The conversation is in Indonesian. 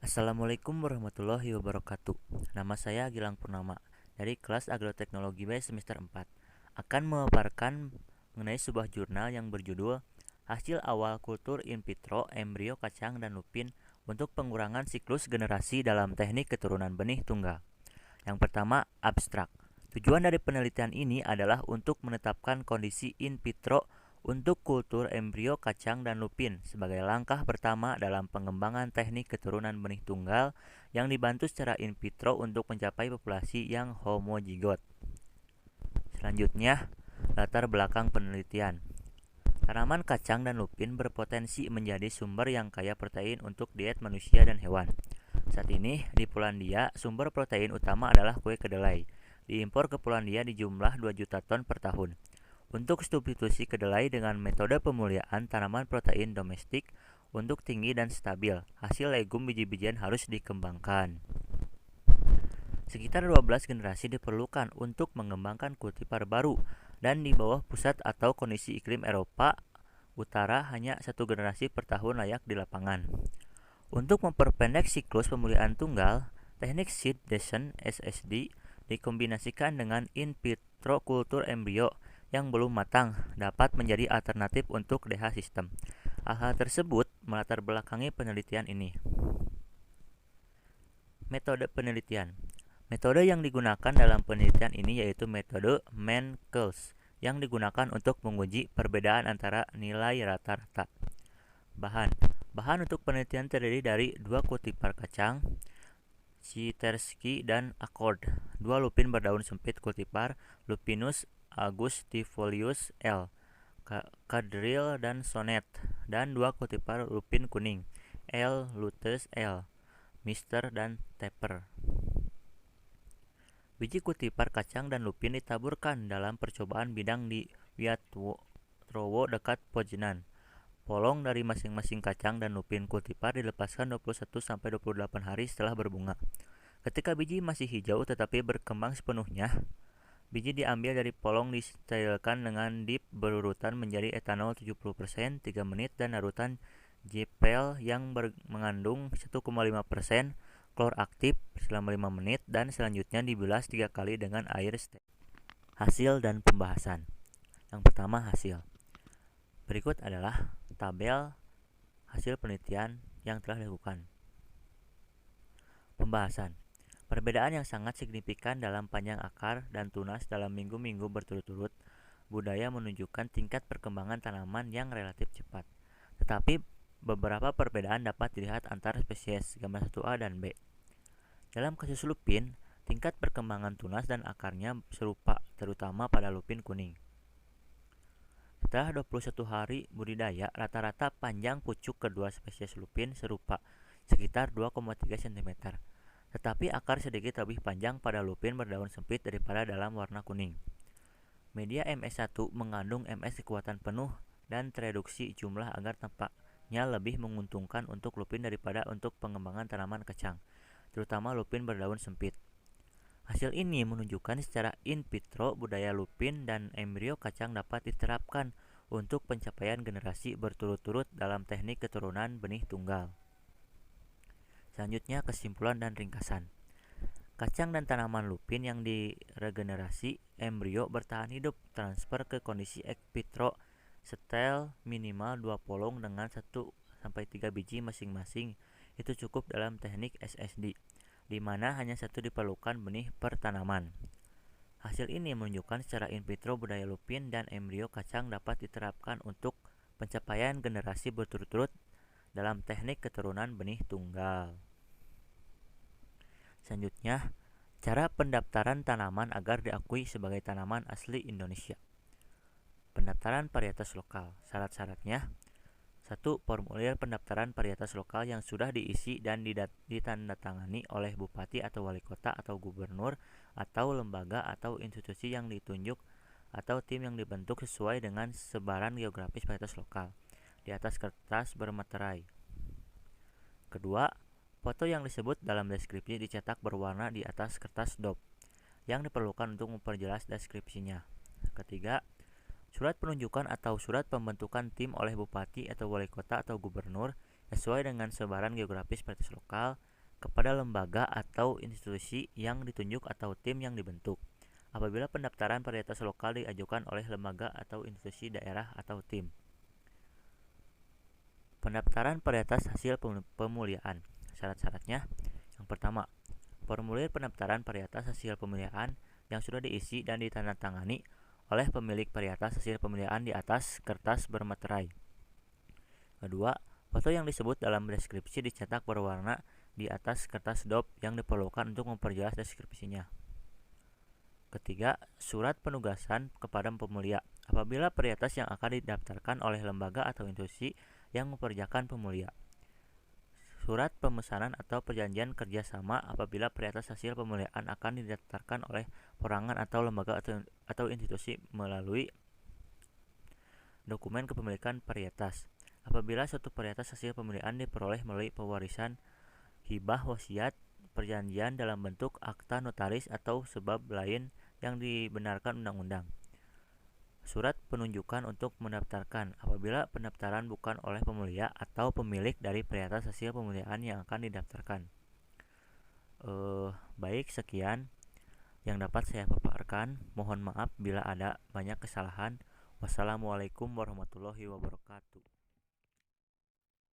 Assalamualaikum warahmatullahi wabarakatuh. Nama saya Gilang Purnama dari kelas Agroteknologi B semester 4. Akan memaparkan mengenai sebuah jurnal yang berjudul Hasil Awal Kultur In Vitro Embrio Kacang dan Lupin untuk Pengurangan Siklus Generasi dalam Teknik Keturunan Benih Tunggal. Yang pertama, abstrak. Tujuan dari penelitian ini adalah untuk menetapkan kondisi in vitro untuk kultur embrio kacang dan lupin sebagai langkah pertama dalam pengembangan teknik keturunan benih tunggal yang dibantu secara in vitro untuk mencapai populasi yang homozigot. Selanjutnya, latar belakang penelitian. Tanaman kacang dan lupin berpotensi menjadi sumber yang kaya protein untuk diet manusia dan hewan. Saat ini, di Polandia, sumber protein utama adalah kue kedelai. Diimpor ke Polandia di jumlah 2 juta ton per tahun. Untuk substitusi kedelai dengan metode pemuliaan tanaman protein domestik untuk tinggi dan stabil, hasil legum biji-bijian harus dikembangkan. Sekitar 12 generasi diperlukan untuk mengembangkan kultivar baru dan di bawah pusat atau kondisi iklim Eropa Utara hanya satu generasi per tahun layak di lapangan. Untuk memperpendek siklus pemulihan tunggal, teknik seed descent (SSD) dikombinasikan dengan in vitro kultur embrio yang belum matang dapat menjadi alternatif untuk DH sistem. Hal-hal tersebut melatar belakangi penelitian ini. Metode penelitian. Metode yang digunakan dalam penelitian ini yaitu metode Menkels yang digunakan untuk menguji perbedaan antara nilai rata-rata. Bahan. Bahan untuk penelitian terdiri dari 2 kultivar kacang, Citersky dan Accord, 2 lupin berdaun sempit kultivar Lupinus Augustifolius L, Cadril dan Sonnet, dan 2 kultivar lupin kuning, L. luteus L, Mister dan Tepper. Biji kultivar kacang dan lupin ditaburkan dalam percobaan bidang di Wiatrowo dekat Poznan. Polong dari masing-masing kacang dan lupin kultivar dilepaskan 21-28 hari setelah berbunga. Ketika biji masih hijau tetapi berkembang sepenuhnya, biji diambil dari polong disterilkan dengan dip berurutan menjadi etanol 70% 3 menit dan larutan JPL yang mengandung 1,5% klor aktif selama 5 menit dan selanjutnya dibilas 3 kali dengan air steril. Hasil dan pembahasan. Yang pertama, hasil. Berikut adalah tabel hasil penelitian yang telah dilakukan. Pembahasan. Perbedaan yang sangat signifikan dalam panjang akar dan tunas dalam minggu-minggu berturut-turut budaya menunjukkan tingkat perkembangan tanaman yang relatif cepat. Tetapi beberapa perbedaan dapat dilihat antar spesies gambar 1A dan B. Dalam kasus lupin, tingkat perkembangan tunas dan akarnya serupa, terutama pada lupin kuning. Setelah 21 hari budidaya, rata-rata panjang pucuk kedua spesies lupin serupa, sekitar 2,3 cm. Tetapi akar sedikit lebih panjang pada lupin berdaun sempit daripada dalam warna kuning. Media MS1 mengandung MS kekuatan penuh dan tereduksi jumlah agar tampaknya lebih menguntungkan untuk lupin daripada untuk pengembangan tanaman kacang, terutama lupin berdaun sempit. Hasil ini menunjukkan secara in vitro budaya lupin dan embrio kacang dapat diterapkan untuk pencapaian generasi berturut-turut dalam teknik keturunan benih tunggal. Selanjutnya, kesimpulan dan ringkasan. Kacang dan tanaman lupin yang diregenerasi embrio bertahan hidup transfer ke kondisi ex vitro setel minimal 2 polong dengan 1-3 biji masing-masing itu cukup dalam teknik SSD, di mana hanya satu diperlukan benih per tanaman. Hasil ini menunjukkan secara in vitro budaya lupin dan embrio kacang dapat diterapkan untuk pencapaian generasi berturut-turut dalam teknik keturunan benih tunggal. Selanjutnya, cara pendaftaran tanaman agar diakui sebagai tanaman asli Indonesia. Pendaftaran varietas lokal. Syarat-syaratnya: 1. Formulir pendaftaran varietas lokal yang sudah diisi dan ditandatangani oleh bupati atau wali kota atau gubernur atau lembaga atau institusi yang ditunjuk atau tim yang dibentuk sesuai dengan sebaran geografis varietas lokal di atas kertas bermeterai. Kedua, foto yang disebut dalam deskripsi dicetak berwarna di atas kertas DOP yang diperlukan untuk memperjelas deskripsinya. Ketiga, surat penunjukan atau surat pembentukan tim oleh bupati atau wali kota atau gubernur sesuai dengan sebaran geografis varietas lokal kepada lembaga atau institusi yang ditunjuk atau tim yang dibentuk. Apabila pendaftaran varietas lokal diajukan oleh lembaga atau institusi daerah atau tim. Pendaftaran varietas hasil pemuliaan. Syarat-syaratnya: yang pertama, formulir pendaftaran varietas hasil pemilihan yang sudah diisi dan ditandatangani oleh pemilik varietas hasil pemilihan di atas kertas bermeterai. Kedua, foto yang disebut dalam deskripsi dicetak berwarna di atas kertas dop yang diperlukan untuk memperjelas deskripsinya. Ketiga, surat penugasan kepada pemulia. Apabila varietas yang akan didaftarkan oleh lembaga atau institusi yang memperkerjakan pemulia. Surat pemesanan atau perjanjian kerjasama apabila varietas hasil pemilihan akan didaftarkan oleh perorangan atau lembaga atau institusi melalui dokumen kepemilikan varietas. Apabila suatu varietas hasil pemilihan diperoleh melalui pewarisan, hibah, wasiat, perjanjian dalam bentuk akta notaris atau sebab lain yang dibenarkan undang-undang. Surat penunjukan untuk mendaftarkan apabila pendaftaran bukan oleh pemulia atau pemilik dari varietas hasil pemilihan yang akan didaftarkan. Baik, sekian yang dapat saya paparkan. Mohon maaf bila ada banyak kesalahan. Wassalamualaikum warahmatullahi wabarakatuh.